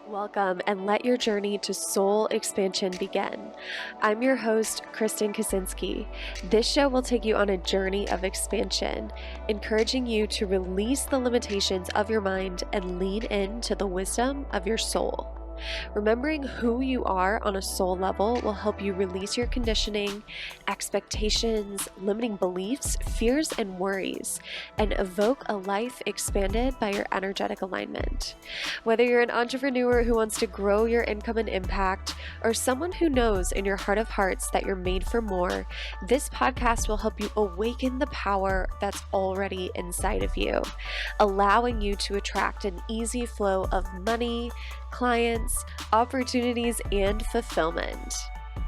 Welcome and let your journey to soul expansion begin. I'm your host, Kristen Kaczynski. This show will take you on a journey of expansion, encouraging you to release the limitations of your mind and lean into the wisdom of your soul. Remembering who you are on a soul level will help you release your conditioning, expectations, limiting beliefs, fears, and worries, and evoke a life expanded by your energetic alignment. Whether you're an entrepreneur who wants to grow your income and impact, or someone who knows in your heart of hearts that you're made for more, this podcast will help you awaken the power that's already inside of you, allowing you to attract an easy flow of money, clients, opportunities, and fulfillment.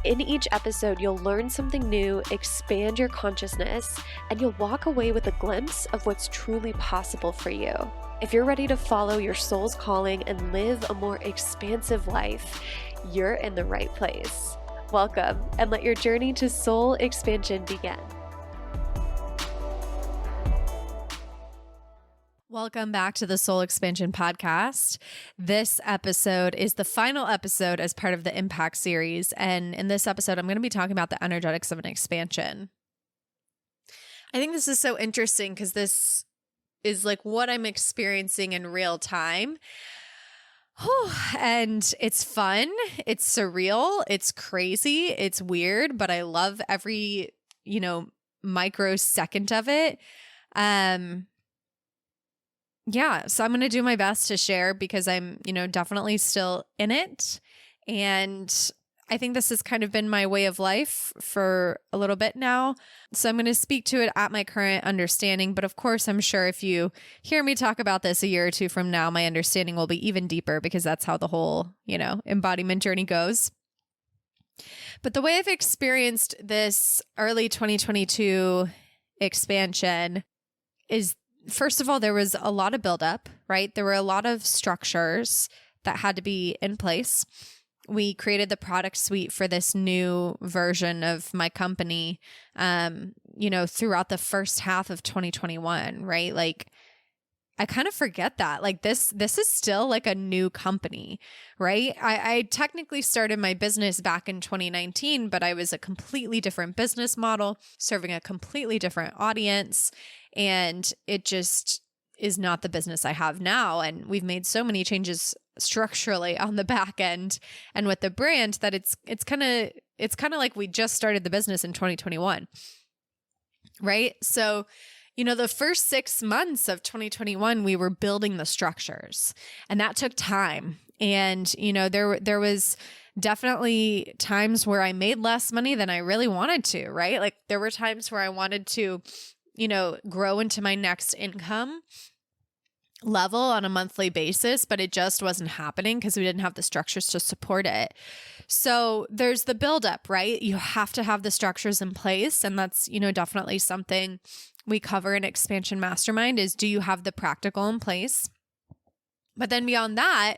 In each episode, you'll learn something new, expand your consciousness, and you'll walk away with a glimpse of what's truly possible for you. If you're ready to follow your soul's calling and live a more expansive life, you're in the right place. Welcome, and let your journey to soul expansion begin. Welcome back to the Soul Expansion Podcast. This episode is the final episode as part of the Impact series. And in this episode, I'm going to be talking about the energetics of an expansion. I think this is so interesting because this is like what I'm experiencing in real time. And it's fun. It's surreal. It's crazy. It's weird, but I love every, microsecond of it. Yeah, so I'm going to do my best to share because I'm, definitely still in it. And I think this has kind of been my way of life for a little bit now. So I'm going to speak to it at my current understanding. But of course, I'm sure if you hear me talk about this a year or two from now, my understanding will be even deeper because that's how the whole, embodiment journey goes. But the way I've experienced this early 2022 expansion is, first of all, there was a lot of buildup, right? There were a lot of structures that had to be in place. We created the product suite for this new version of my company, throughout the first half of 2021, right? Like, I kind of forget that. Like this is still like a new company, right? I technically started my business back in 2019, but I was a completely different business model, serving a completely different audience. And it just is not the business I have now. And we've made so many changes structurally on the back end and with the brand that it's kind of like we just started the business in 2021, right? So, the first 6 months of 2021, we were building the structures, and that took time. And, there was definitely times where I made less money than I really wanted to, right? Like there were times where I wanted to, grow into my next income level on a monthly basis, but it just wasn't happening because we didn't have the structures to support it. So there's the buildup, right? You have to have the structures in place. And that's, definitely something we cover in Expansion Mastermind is, do you have the practical in place? But then beyond that,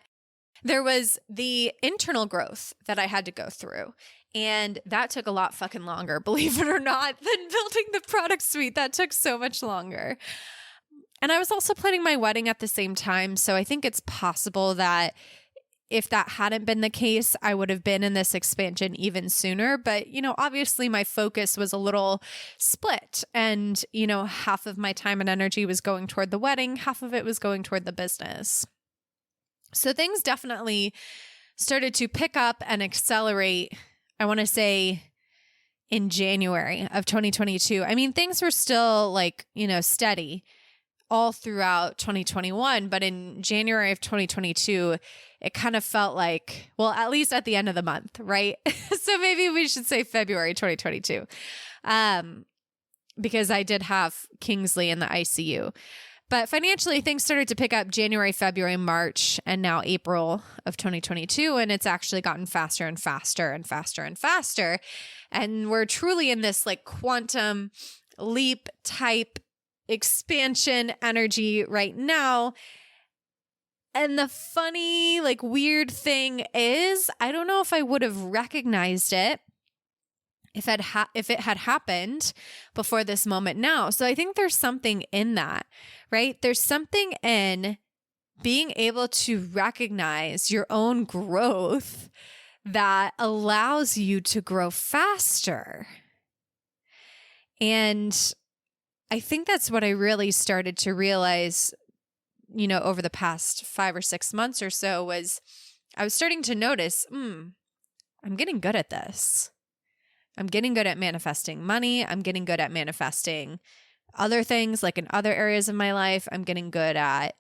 there was the internal growth that I had to go through. And that took a lot fucking longer, believe it or not, than building the product suite. That took so much longer. And I was also planning my wedding at the same time. So I think it's possible that if that hadn't been the case, I would have been in this expansion even sooner. But, obviously my focus was a little split. And, half of my time and energy was going toward the wedding, half of it was going toward the business. So things definitely started to pick up and accelerate, I want to say, in January of 2022. I mean, things were still steady all throughout 2021, but in January of 2022, it kind of felt like, well, at least at the end of the month, right? So maybe we should say February 2022, because I did have Kingsley in the ICU. But financially, things started to pick up January, February, March, and now April of 2022. And it's actually gotten faster and faster and faster and faster. And we're truly in this quantum leap type expansion energy right now. And the funny, weird thing is, I don't know if I would have recognized it if it had happened before this moment now. So I think there's something in that, right? There's something in being able to recognize your own growth that allows you to grow faster. And I think that's what I really started to realize, over the past 5 or 6 months or so, was I was starting to notice, I'm getting good at this. I'm getting good at manifesting money. I'm getting good at manifesting other things, like in other areas of my life. I'm getting good at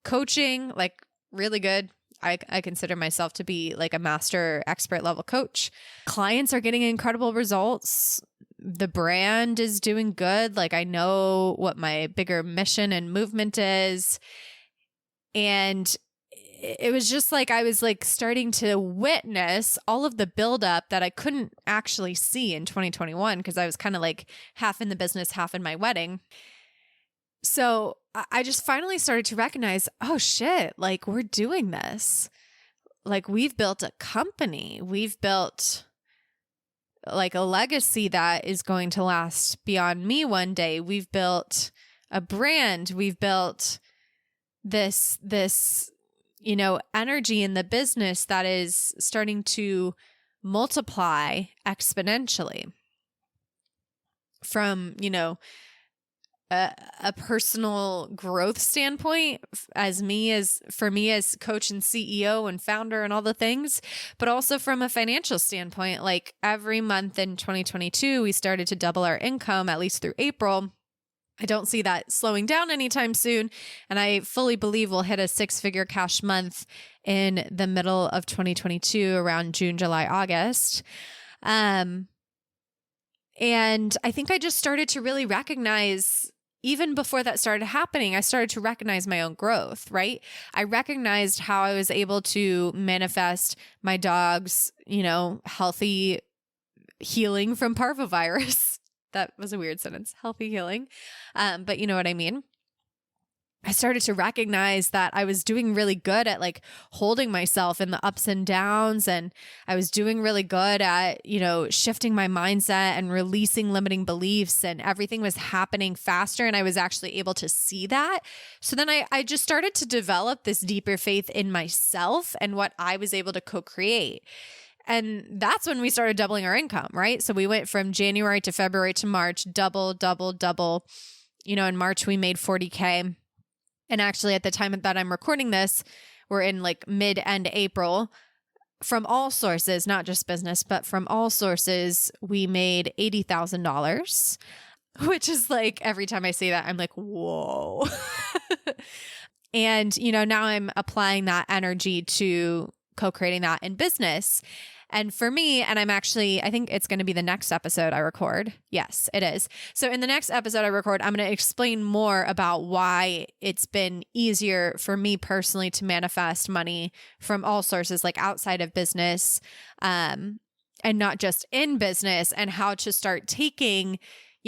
coaching, like really good. I consider myself to be like a master expert level coach. Clients are getting incredible results. The brand is doing good. Like I know what my bigger mission and movement is. And it was just like I was like starting to witness all of the buildup that I couldn't actually see in 2021 because I was kind of like half in the business, half in my wedding. So I just finally started to recognize, oh shit, like we're doing this. Like we've built a company. We've built like a legacy that is going to last beyond me one day. We've built a brand. We've built this energy in the business that is starting to multiply exponentially from, a personal growth standpoint for me as coach and CEO and founder and all the things, but also from a financial standpoint. Like every month in 2022, we started to double our income, at least through April. I don't see that slowing down anytime soon. And I fully believe we'll hit a 6-figure cash month in the middle of 2022, around June, July, August. And I think I just started to really recognize, even before that started happening, I started to recognize my own growth, right? I recognized how I was able to manifest my dog's, healthy healing from parvovirus. That was a weird sentence, healthy healing. But you know what I mean? I started to recognize that I was doing really good at like holding myself in the ups and downs. And I was doing really good at, shifting my mindset and releasing limiting beliefs, and everything was happening faster. And I was actually able to see that. So then I just started to develop this deeper faith in myself and what I was able to co-create. And that's when we started doubling our income, right? So we went from January to February to March, double. In March, we made $40K. And actually at the time that I'm recording this, we're in like mid-end April. From all sources, not just business, but from all sources, we made $80,000, which is like, every time I say that, I'm like, whoa. And, now I'm applying that energy to co-creating that in business. And for me, and I think it's going to be the next episode I record. Yes, it is. So in the next episode I record, I'm going to explain more about why it's been easier for me personally to manifest money from all sources, like outside of business, and not just in business, and how to start taking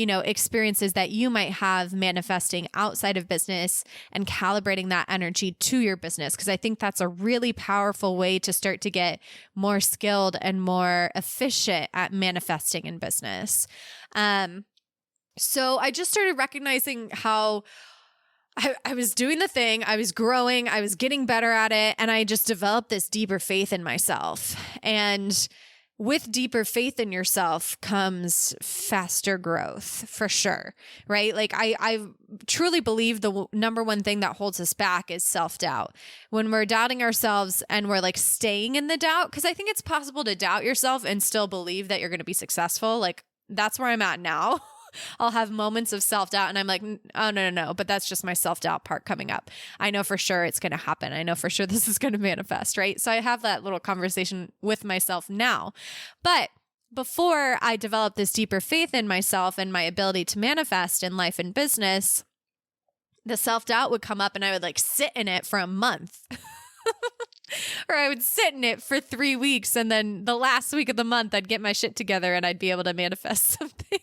experiences that you might have manifesting outside of business and calibrating that energy to your business. Because I think that's a really powerful way to start to get more skilled and more efficient at manifesting in business. So I just started recognizing how I was doing the thing, I was growing, I was getting better at it, and I just developed this deeper faith in myself. And with deeper faith in yourself comes faster growth, for sure, right? Like I truly believe the number one thing that holds us back is self-doubt. When we're doubting ourselves and we're like staying in the doubt, because I think it's possible to doubt yourself and still believe that you're going to be successful. Like that's where I'm at now. I'll have moments of self-doubt and I'm like, oh, no, but that's just my self-doubt part coming up. I know for sure it's going to happen. I know for sure this is going to manifest, right? So I have that little conversation with myself now. But before I developed this deeper faith in myself and my ability to manifest in life and business, the self-doubt would come up and I would like sit in it for a month. Or I would sit in it for 3 weeks, and then the last week of the month I'd get my shit together and I'd be able to manifest something.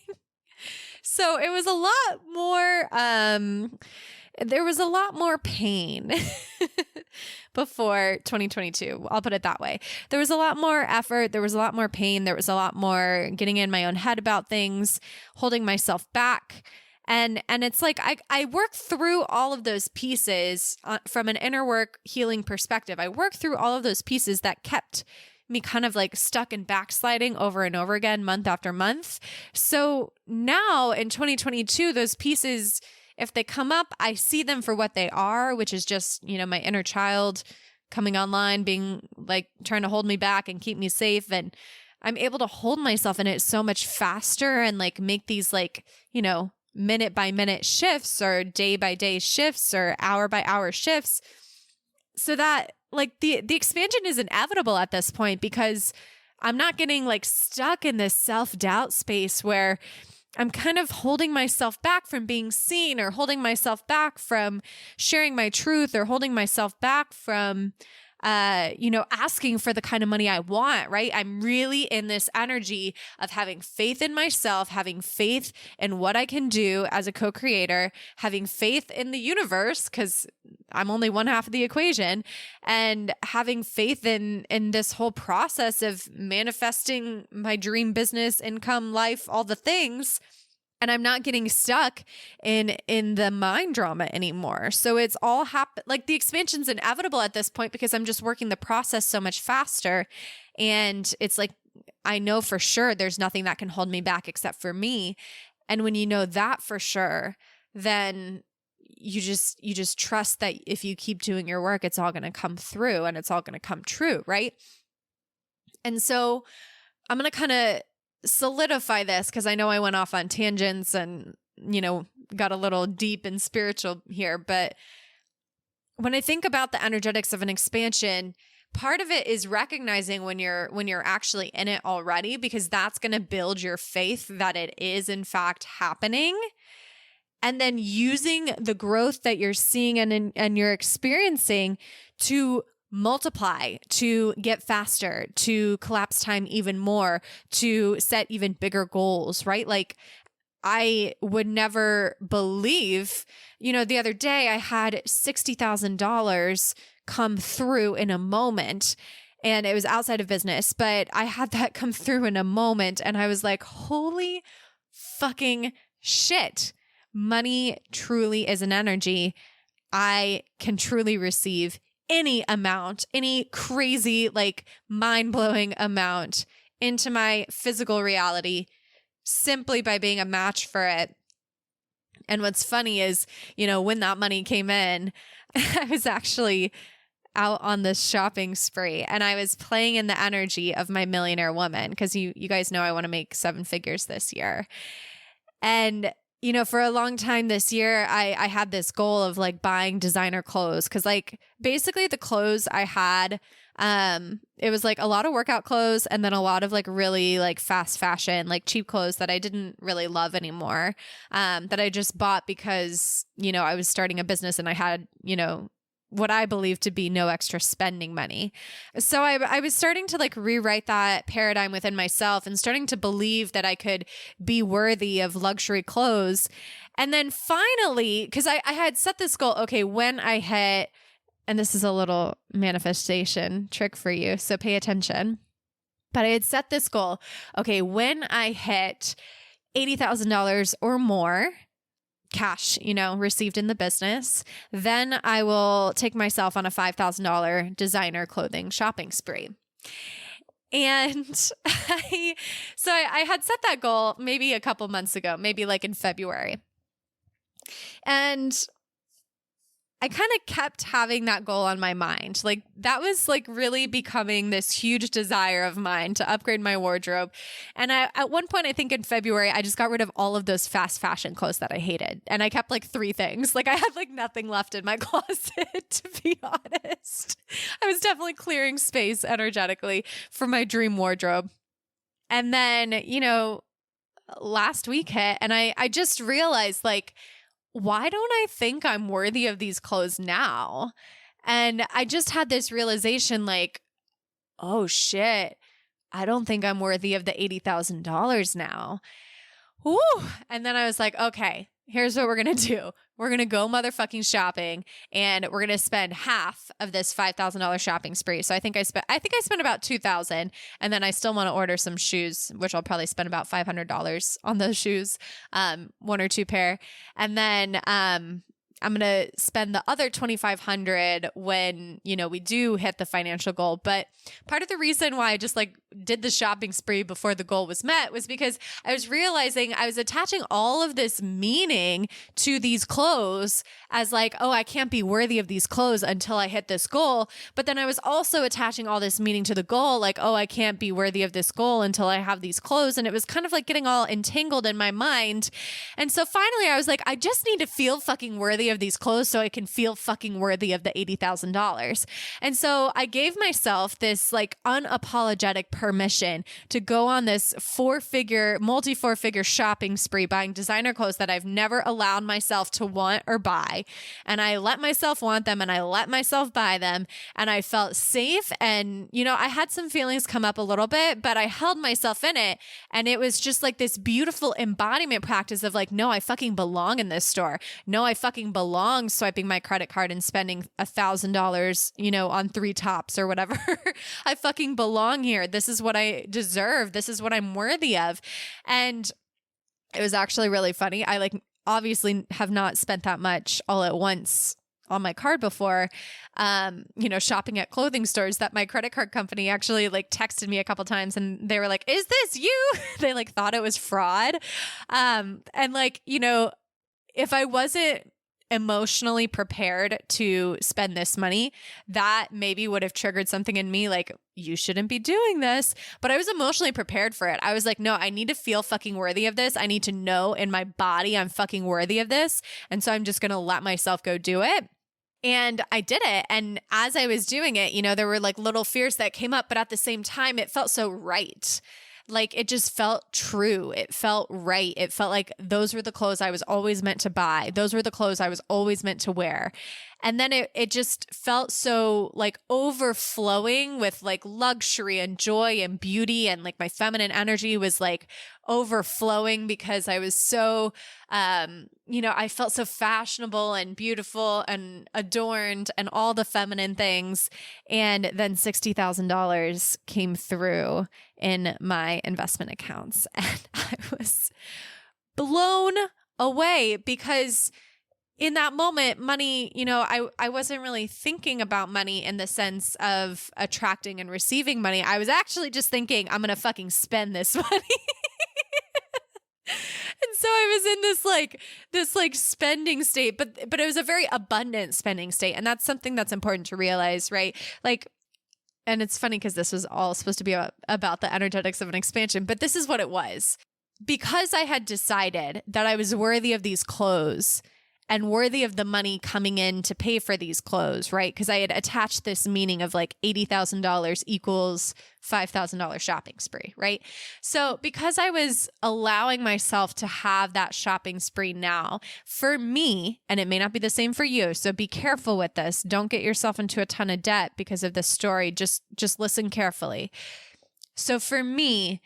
So it was a lot more, there was a lot more pain before 2022. I'll put it that way. There was a lot more effort. There was a lot more pain. There was a lot more getting in my own head about things, holding myself back. And it's like, I work through all of those pieces from an inner work healing perspective. I work through all of those pieces that kept me kind of like stuck and backsliding over and over again, month after month. So now in 2022, those pieces, if they come up, I see them for what they are, which is just, my inner child coming online, being like trying to hold me back and keep me safe. And I'm able to hold myself in it so much faster and like make these like, minute by minute shifts or day by day shifts or hour by hour shifts, so that like the expansion is inevitable at this point, because I'm not getting like stuck in this self-doubt space where I'm kind of holding myself back from being seen, or holding myself back from sharing my truth, or holding myself back from, asking for the kind of money I want, right? I'm really in this energy of having faith in myself, having faith in what I can do as a co-creator, having faith in the universe, because I'm only one half of the equation, and having faith in this whole process of manifesting my dream business, income, life, all the things. And I'm not getting stuck in the mind drama anymore. So it's all like the expansion's inevitable at this point, because I'm just working the process so much faster. And it's like, I know for sure there's nothing that can hold me back except for me. And when you know that for sure, then you just trust that if you keep doing your work, it's all going to come through and it's all going to come true, right? And so I'm going to kind of solidify this, because I know I went off on tangents and, got a little deep and spiritual here. But when I think about the energetics of an expansion, part of it is recognizing when you're actually in it already, because that's going to build your faith that it is in fact happening. And then using the growth that you're seeing and you're experiencing to multiply, to get faster, to collapse time even more, to set even bigger goals, right? Like, I would never believe, the other day I had $60,000 come through in a moment, and it was outside of business, but I had that come through in a moment, and I was like, holy fucking shit. Money truly is an energy. I can truly receive any amount, any crazy, like mind-blowing amount into my physical reality simply by being a match for it. And what's funny is, when that money came in, I was actually out on this shopping spree, and I was playing in the energy of my millionaire woman, because you guys know I want to make 7 figures this year. And for a long time this year, I had this goal of like buying designer clothes, because like basically the clothes I had, it was like a lot of workout clothes, and then a lot of like really like fast fashion, like cheap clothes that I didn't really love anymore, that I just bought because, I was starting a business and I had, what I believe to be no extra spending money. So I was starting to like rewrite that paradigm within myself and starting to believe that I could be worthy of luxury clothes. And then finally, because I had set this goal, okay, when I hit, and this is a little manifestation trick for you, so pay attention. But I had set this goal, okay, when I hit $80,000 or more, cash, received in the business, then I will take myself on a $5,000 designer clothing shopping spree. And I had set that goal maybe a couple months ago, maybe like in February. And I kind of kept having that goal on my mind. Like that was like really becoming this huge desire of mine to upgrade my wardrobe. And at one point, I think in February, I just got rid of all of those fast fashion clothes that I hated. And I kept like 3 things. Like I had like nothing left in my closet, to be honest. I was definitely clearing space energetically for my dream wardrobe. And then, last week hit, and I just realized like, why don't I think I'm worthy of these clothes now? And I just had this realization like, oh shit, I don't think I'm worthy of the $80,000 now. Woo. And then I was like, okay, here's what we're going to do. We're going to go motherfucking shopping, and we're going to spend half of this $5,000 shopping spree. So I think I spent about $2,000, and then I still want to order some shoes, which I'll probably spend about $500 on those shoes, one or two pair. And then, I'm going to spend the other $2,500 when, we do hit the financial goal. But part of the reason why I just did the shopping spree before the goal was met was because I was realizing I was attaching all of this meaning to these clothes as oh, I can't be worthy of these clothes until I hit this goal. But then I was also attaching all this meaning to the goal, oh, I can't be worthy of this goal until I have these clothes. And it was kind of getting all entangled in my mind. And so finally I was I just need to feel fucking worthy of these clothes so I can feel fucking worthy of the $80,000. And so I gave myself this unapologetic permission to go on this multi four figure shopping spree, buying designer clothes that I've never allowed myself to want or buy. And I let myself want them, and I let myself buy them, and I felt safe. And, I had some feelings come up a little bit, but I held myself in it. And it was just this beautiful embodiment practice of no, I fucking belong in this store. No, I fucking belong swiping my credit card and spending $1,000, on 3 tops or whatever. I fucking belong here. This is what I deserve. This is what I'm worthy of. And it was actually really funny. I obviously have not spent that much all at once on my card before, shopping at clothing stores, that my credit card company actually texted me a couple times, and they were like, "Is this you?" They thought it was fraud. And if I wasn't emotionally prepared to spend this money, that maybe would have triggered something in me you shouldn't be doing this. But I was emotionally prepared for it. I was no, I need to feel fucking worthy of this. I need to know in my body I'm fucking worthy of this. And so I'm just going to let myself go do it. And I did it. And as I was doing it, there were little fears that came up, but at the same time, it felt so right. It just felt true. It felt right. It felt like those were the clothes I was always meant to buy. Those were the clothes I was always meant to wear. And then it just felt so overflowing with luxury and joy and beauty. And my feminine energy was overflowing because I was so, I felt so fashionable and beautiful and adorned and all the feminine things. And then $60,000 came through in my investment accounts. And I was blown away because in that moment, money, I wasn't really thinking about money in the sense of attracting and receiving money. I was actually just thinking, I'm going to fucking spend this money. And so I was in this spending state, but it was a very abundant spending state. And that's something that's important to realize, right? And it's funny because this was all supposed to be about the energetics of an expansion, but this is what it was. Because I had decided that I was worthy of these clothes and worthy of the money coming in to pay for these clothes, right? Because I had attached this meaning of $80,000 equals $5,000 shopping spree, right? So because I was allowing myself to have that shopping spree now, for me, and it may not be the same for you, so be careful with this. Don't get yourself into a ton of debt because of this story. Just listen carefully. So for me,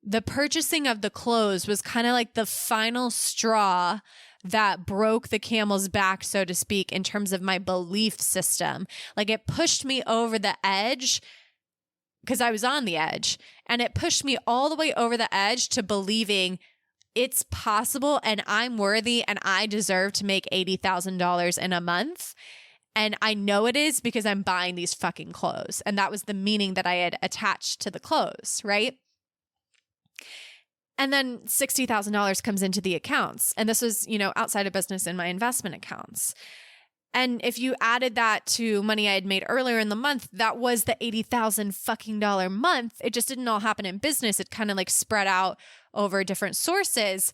the purchasing of the clothes was kind of the final straw that broke the camel's back, so to speak, in terms of my belief system. It pushed me over the edge because I was on the edge, and it pushed me all the way over the edge to believing it's possible and I'm worthy and I deserve to make $80,000 in a month. And I know it is because I'm buying these fucking clothes. And that was the meaning that I had attached to the clothes, right? And then $60,000 comes into the accounts. And this was, outside of business in my investment accounts. And if you added that to money I had made earlier in the month, that was the $80,000 fucking month. It just didn't all happen in business. It kind of spread out over different sources,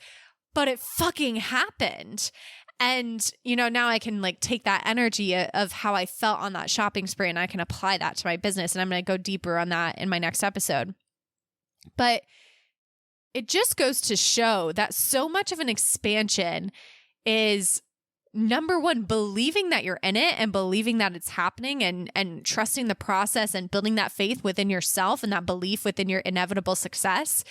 but it fucking happened. And, now I can take that energy of how I felt on that shopping spree, and I can apply that to my business. And I'm going to go deeper on that in my next episode. But it just goes to show that so much of an expansion is, number one, believing that you're in it and believing that it's happening, and trusting the process and building that faith within yourself and that belief within your inevitable success.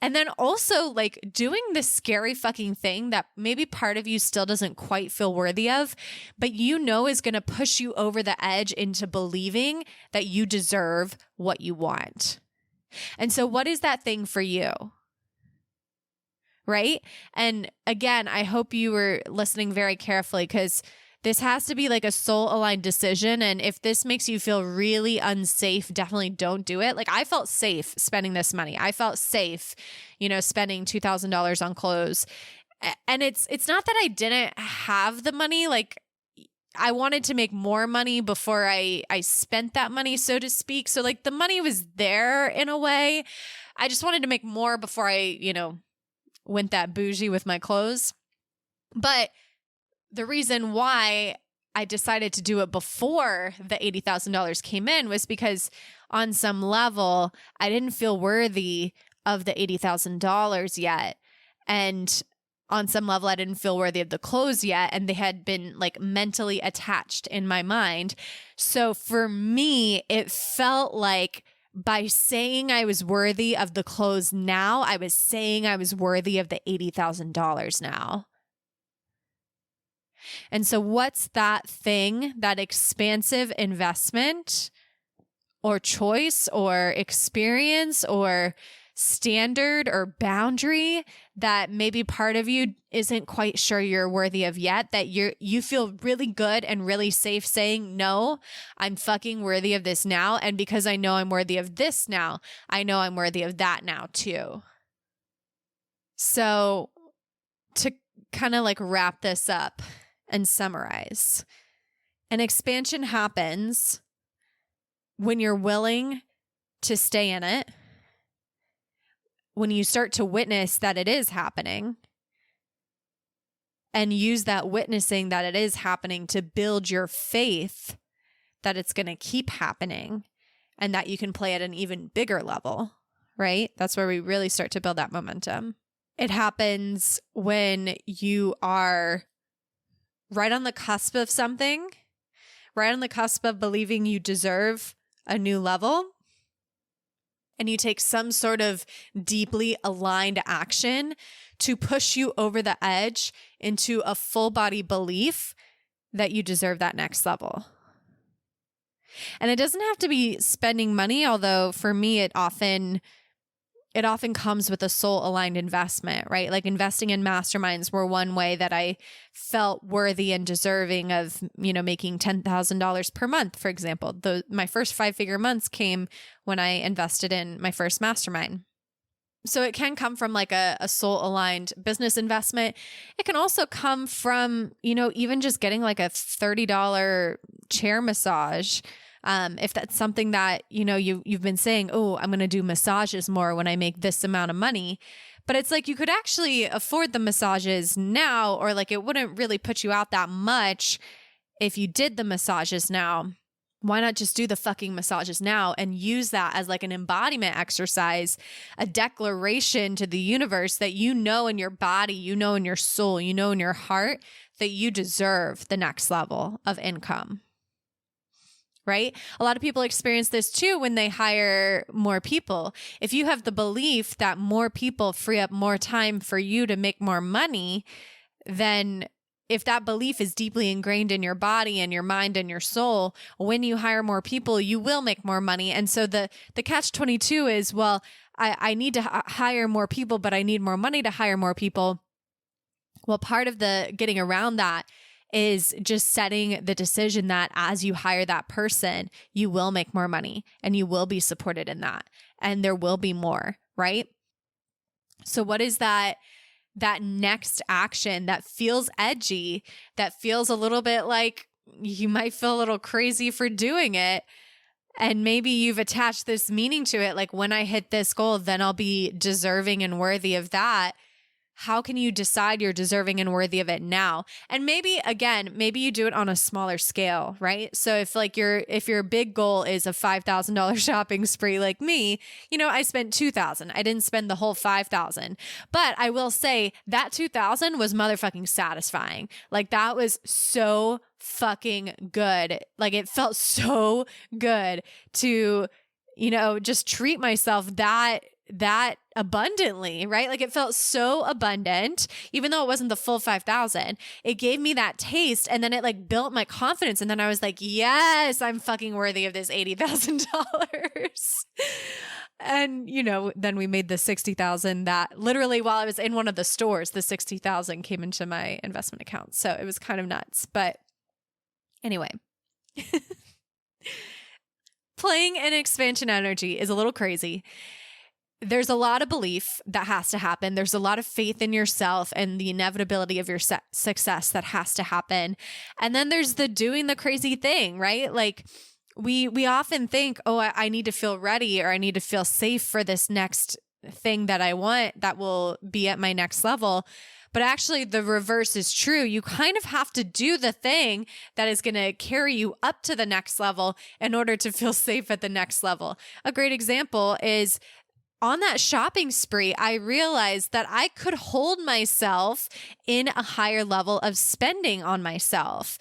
And then also like doing this scary fucking thing that maybe part of you still doesn't quite feel worthy of, but you know is going to push you over the edge into believing that you deserve what you want. And so what is that thing for you? Right? And again, I hope you were listening very carefully because this has to be like a soul aligned decision. And if this makes you feel really unsafe, definitely don't do it. Like I felt safe spending this money. I felt safe, spending $2,000 on clothes. And it's not that I didn't have the money. Like I wanted to make more money before I spent that money, so to speak. So like the money was there in a way. I just wanted to make more before I, went that bougie with my clothes. But the reason why I decided to do it before the $80,000 came in was because on some level, I didn't feel worthy of the $80,000 yet. And on some level, I didn't feel worthy of the clothes yet. And they had been like mentally attached in my mind. So for me, it felt like by saying I was worthy of the clothes now, I was saying I was worthy of the $80,000 now. And so what's that thing, that expansive investment or choice or experience or standard or boundary that maybe part of you isn't quite sure you're worthy of yet, that you feel really good and really safe saying, no, I'm fucking worthy of this now. And because I know I'm worthy of this now, I know I'm worthy of that now too. So to kind of like wrap this up and summarize, an expansion happens when you're willing to stay in it, when you start to witness that it is happening, and use that witnessing that it is happening to build your faith that it's going to keep happening and that you can play at an even bigger level, right? That's where we really start to build that momentum. It happens when you are right on the cusp of something, right on the cusp of believing you deserve a new level, and you take some sort of deeply aligned action to push you over the edge into a full body belief that you deserve that next level. And it doesn't have to be spending money, although for me, it often comes with a soul aligned investment, right? Like investing in masterminds were one way that I felt worthy and deserving of, making $10,000 per month, for example. My first 5-figure months came when I invested in my first mastermind. So it can come from like a soul aligned business investment. It can also come from, even just getting like a $30 chair massage. If that's something that, you've been saying, oh, I'm going to do massages more when I make this amount of money. But it's like you could actually afford the massages now, or like it wouldn't really put you out that much if you did the massages now. Why not just do the fucking massages now and use that as like an embodiment exercise, a declaration to the universe that in your body, in your soul, in your heart that you deserve the next level of income. Right? A lot of people experience this too when they hire more people. If you have the belief that more people free up more time for you to make more money, then if that belief is deeply ingrained in your body and your mind and your soul, when you hire more people, you will make more money. And so the catch-22 is, well, I need to hire more people, but I need more money to hire more people. Well, part of the getting around that is just setting the decision that as you hire that person, you will make more money and you will be supported in that. And there will be more, right? So what is that next action that feels edgy, that feels a little bit like you might feel a little crazy for doing it? And maybe you've attached this meaning to it. Like when I hit this goal, then I'll be deserving and worthy of that. How can you decide you're deserving and worthy of it now? And maybe you do it on a smaller scale, right? So if your big goal is a $5,000 shopping spree like me, I spent $2,000. I didn't spend the whole $5,000. But I will say that $2,000 was motherfucking satisfying. Like that was so fucking good. Like it felt so good to, just treat myself that that abundantly, right? Like it felt so abundant, even though it wasn't the full 5,000, it gave me that taste. And then it like built my confidence. And then I was like, yes, I'm fucking worthy of this $80,000. And, then we made the 60,000 that literally while I was in one of the stores, the 60,000 came into my investment account. So it was kind of nuts. But anyway, playing in expansion energy is a little crazy. There's a lot of belief that has to happen. There's a lot of faith in yourself and the inevitability of your success that has to happen. And then there's the doing the crazy thing, right? Like we often think, oh, I need to feel ready or I need to feel safe for this next thing that I want that will be at my next level. But actually the reverse is true. You kind of have to do the thing that is going to carry you up to the next level in order to feel safe at the next level. A great example is on that shopping spree, I realized that I could hold myself in a higher level of spending on myself.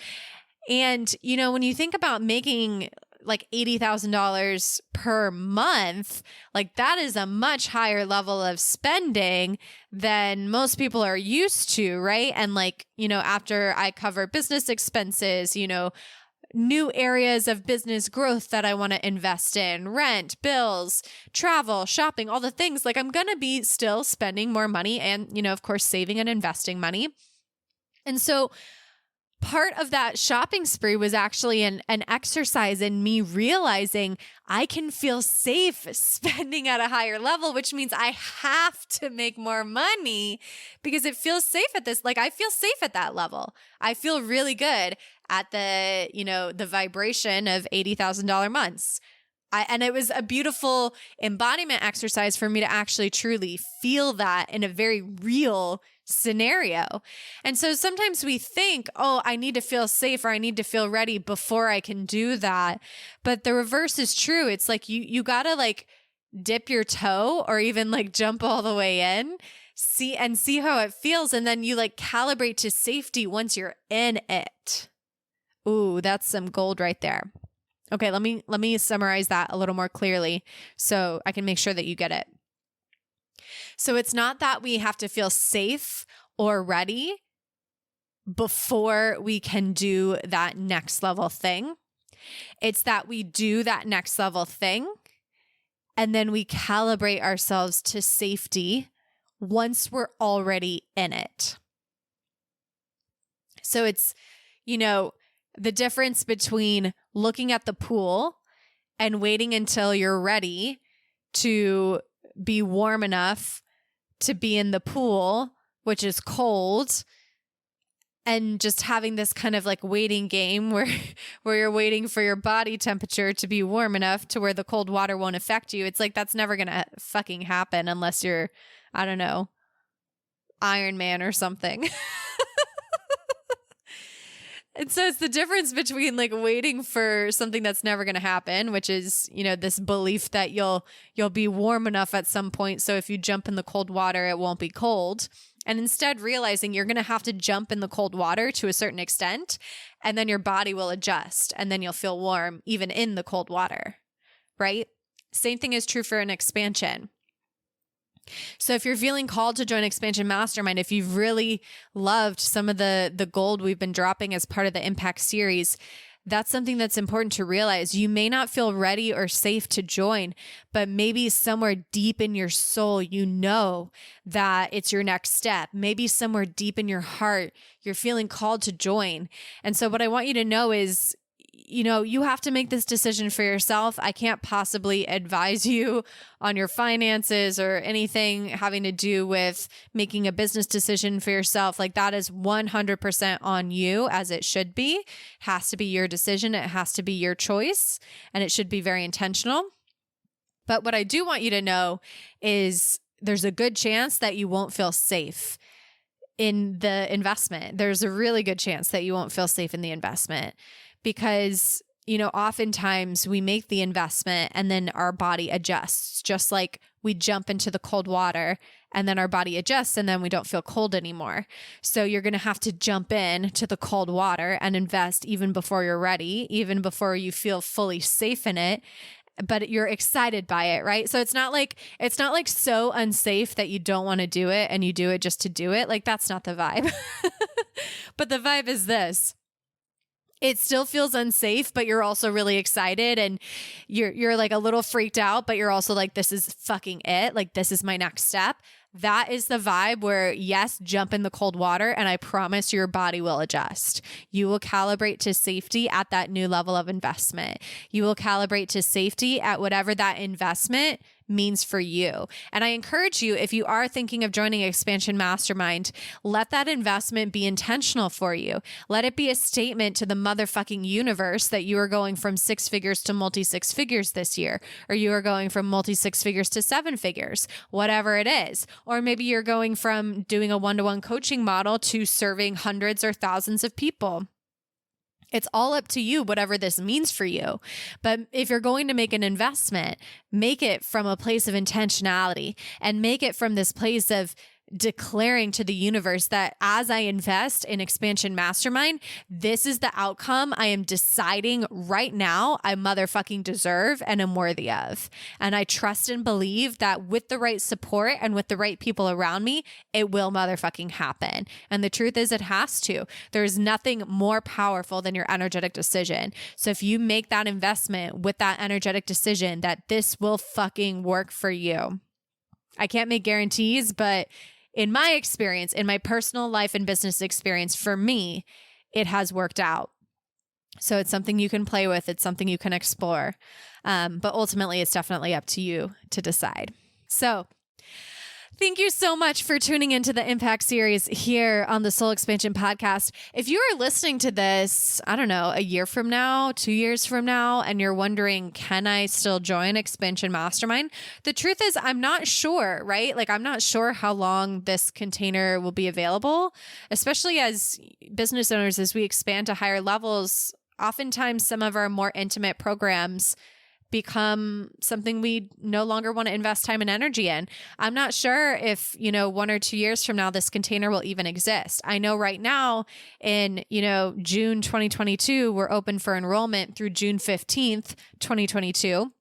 And, when you think about making like $80,000 per month, like that is a much higher level of spending than most people are used to, right? And like, after I cover business expenses, new areas of business growth that I want to invest in, rent, bills, travel, shopping, all the things, like I'm going to be still spending more money and, of course, saving and investing money. And so part of that shopping spree was actually an exercise in me realizing I can feel safe spending at a higher level, which means I have to make more money because it feels safe at this. Like I feel safe at that level. I feel really good at the, the vibration of $80,000 months. And it was a beautiful embodiment exercise for me to actually truly feel that in a very real scenario. And so sometimes we think, oh, I need to feel safe or I need to feel ready before I can do that. But the reverse is true. It's like you got to like dip your toe or even like jump all the way in, see how it feels. And then you like calibrate to safety once you're in it. Ooh, that's some gold right there. Okay, let me summarize that a little more clearly so I can make sure that you get it. So it's not that we have to feel safe or ready before we can do that next level thing. It's that we do that next level thing and then we calibrate ourselves to safety once we're already in it. So it's, the difference between looking at the pool and waiting until you're ready to be warm enough to be in the pool, which is cold, and just having this kind of like waiting game where you're waiting for your body temperature to be warm enough to where the cold water won't affect you. It's like that's never going to fucking happen unless you're, I don't know, Iron Man or something. And so it's the difference between like waiting for something that's never going to happen, which is, this belief that you'll be warm enough at some point. So if you jump in the cold water, it won't be cold. And instead realizing you're going to have to jump in the cold water to a certain extent, and then your body will adjust and then you'll feel warm even in the cold water, right? Same thing is true for an expansion. So if you're feeling called to join Expansion Mastermind, if you've really loved some of the gold we've been dropping as part of the Impact series, that's something that's important to realize. You may not feel ready or safe to join, but maybe somewhere deep in your soul, that it's your next step. Maybe somewhere deep in your heart, you're feeling called to join. And so what I want you to know is, you have to make this decision for yourself. I can't possibly advise you on your finances or anything having to do with making a business decision for yourself. Like that is 100% on you, as it should be. It has to be your decision. It has to be your choice, and it should be very intentional. But what I do want you to know is there's a good chance that you won't feel safe in the investment. There's a really good chance that you won't feel safe in the investment. Because, oftentimes we make the investment and then our body adjusts, just like we jump into the cold water and then our body adjusts and then we don't feel cold anymore. So you're going to have to jump in to the cold water and invest even before you're ready, even before you feel fully safe in it. but you're excited by it, right? So it's not like so unsafe that you don't want to do it and you do it just to do it. Like, that's not the vibe. But the vibe is this. It still feels unsafe, but you're also really excited and you're like a little freaked out, but you're also like, this is fucking it. Like, this is my next step. That is the vibe where, yes, jump in the cold water, and I promise your body will adjust. You will calibrate to safety at that new level of investment. You will calibrate to safety at whatever that investment means for you. And I encourage you, if you are thinking of joining Expansion Mastermind, let that investment be intentional for you. Let it be a statement to the motherfucking universe that you are going from 6 figures to multi-6 figures this year, or you are going from multi-6 figures to 7 figures, whatever it is. Or maybe you're going from doing a one-to-one coaching model to serving hundreds or thousands of people. It's all up to you, whatever this means for you. But if you're going to make an investment, make it from a place of intentionality and make it from this place of declaring to the universe that as I invest in Expansion Mastermind, this is the outcome I am deciding right now I motherfucking deserve and am worthy of. And I trust and believe that with the right support and with the right people around me, it will motherfucking happen. And the truth is, it has to. There is nothing more powerful than your energetic decision. So if you make that investment with that energetic decision that this will fucking work for you. I can't make guarantees, but in my experience, in my personal life and business experience, for me, it has worked out. So it's something you can play with. It's something you can explore. But ultimately, it's definitely up to you to decide. So thank you so much for tuning into the Impact series here on the Soul Expansion Podcast. If you are listening to this, I don't know, a year from now, 2 years from now, and you're wondering, can I still join Expansion Mastermind? The truth is, I'm not sure, right? Like, I'm not sure how long this container will be available, especially as business owners, as we expand to higher levels. Oftentimes, some of our more intimate programs become something we no longer want to invest time and energy in. I'm not sure if, 1 or 2 years from now, this container will even exist. I know right now in, June 2022, we're open for enrollment through June 15th, 2022.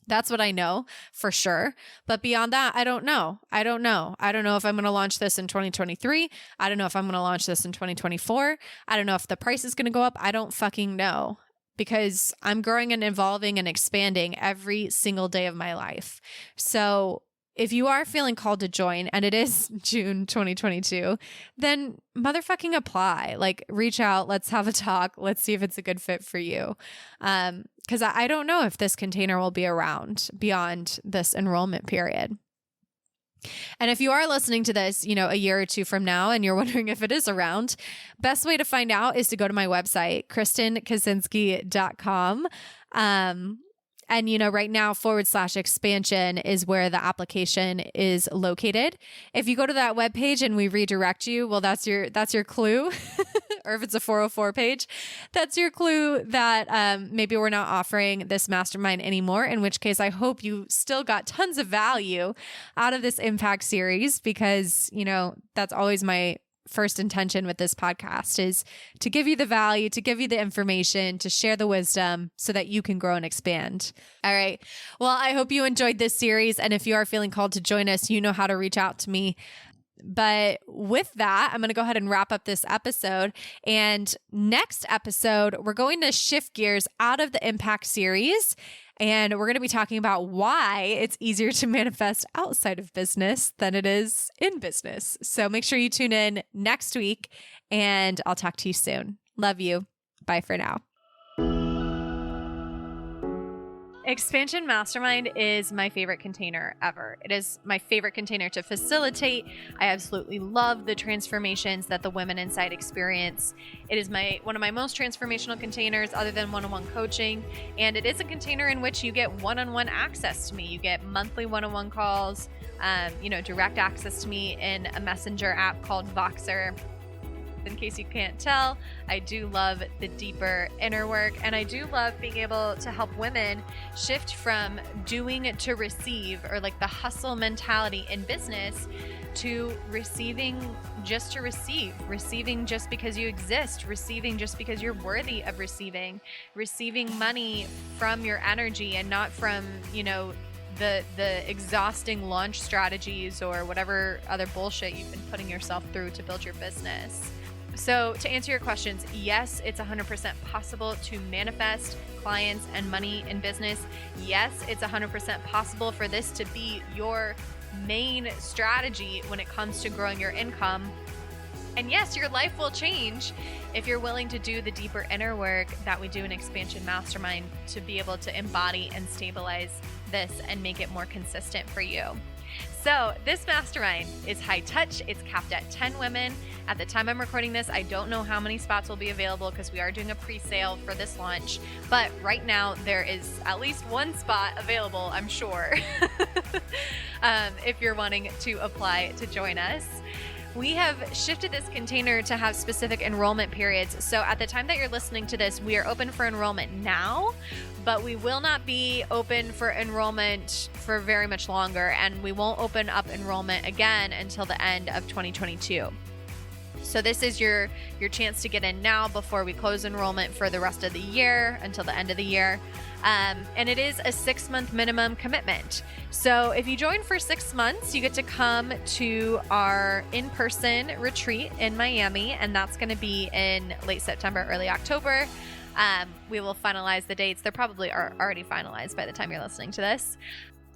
That's what I know for sure. But beyond that, I don't know. I don't know if I'm going to launch this in 2023. I don't know if I'm going to launch this in 2024. I don't know if the price is going to go up. I don't fucking know. Because I'm growing and evolving and expanding every single day of my life. So if you are feeling called to join, and it is June 2022, then motherfucking apply. Like, reach out. Let's have a talk. Let's see if it's a good fit for you. Because I don't know if this container will be around beyond this enrollment period. And if you are listening to this, a year or two from now, and you're wondering if it is around, best way to find out is to go to my website, KristenKaczynski.com. And, right now, /expansion is where the application is located. If you go to that webpage and we redirect you, well, that's your clue. Or if it's a 404 page, that's your clue that maybe we're not offering this mastermind anymore, in which case I hope you still got tons of value out of this Impact series, because, that's always my first intention with this podcast, is to give you the value, to give you the information, to share the wisdom so that you can grow and expand. All right. Well, I hope you enjoyed this series. And if you are feeling called to join us, you know how to reach out to me. But with that, I'm going to go ahead and wrap up this episode. And next episode, we're going to shift gears out of the Impact series. And we're going to be talking about why it's easier to manifest outside of business than it is in business. So make sure you tune in next week, and I'll talk to you soon. Love you. Bye for now. Expansion Mastermind is my favorite container ever. It is my favorite container to facilitate. I absolutely love the transformations that the women inside experience. It is one of my most transformational containers other than one-on-one coaching. And it is a container in which you get one-on-one access to me. You get monthly one-on-one calls, direct access to me in a messenger app called Voxer. In case you can't tell, I do love the deeper inner work, and I do love being able to help women shift from doing to receive, or like the hustle mentality in business, to receiving just to receive, receiving just because you exist, receiving just because you're worthy of receiving money from your energy and not from, the exhausting launch strategies or whatever other bullshit you've been putting yourself through to build your business. So to answer your questions, yes, it's 100% possible to manifest clients and money in business. Yes, it's 100% possible for this to be your main strategy when it comes to growing your income. And yes, your life will change if you're willing to do the deeper inner work that we do in Expansion Mastermind to be able to embody and stabilize this and make it more consistent for you. So this mastermind is high touch. It's capped at 10 women. At the time I'm recording this, I don't know how many spots will be available because we are doing a pre-sale for this launch. But right now there is at least one spot available, I'm sure, if you're wanting to apply to join us. We have shifted this container to have specific enrollment periods. So at the time that you're listening to this, we are open for enrollment now, but we will not be open for enrollment for very much longer. And we won't open up enrollment again until the end of 2022. So this is your chance to get in now before we close enrollment for the rest of the year until the end of the year. And it is a 6-month minimum commitment. So if you join for 6 months, you get to come to our in-person retreat in Miami, and that's going to be in late September, early October. We will finalize the dates. They probably are already finalized by the time you're listening to this.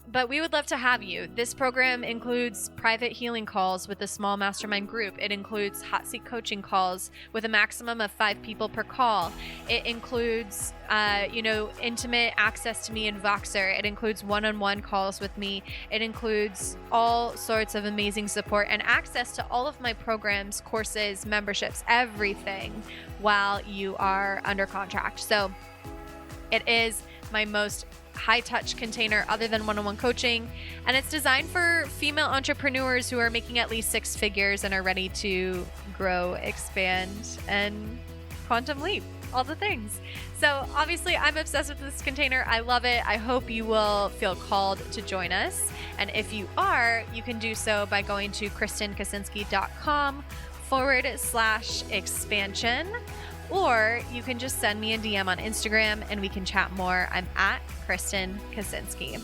But we would love to have you. This program includes private healing calls with a small mastermind group. It includes hot seat coaching calls with a maximum of 5 people per call. It includes, intimate access to me in Voxer. It includes one-on-one calls with me. It includes all sorts of amazing support and access to all of my programs, courses, memberships, everything while you are under contract. So it is my most high-touch container other than one-on-one coaching, and it's designed for female entrepreneurs who are making at least 6 figures and are ready to grow, expand, and quantum leap, all the things. So obviously I'm obsessed with this container. I love it. I hope you will feel called to join us, and if you are, you can do so by going to KristenKaczynski.com/expansion. Or you can just send me a DM on Instagram and we can chat more. I'm at Kristen Kaczynski.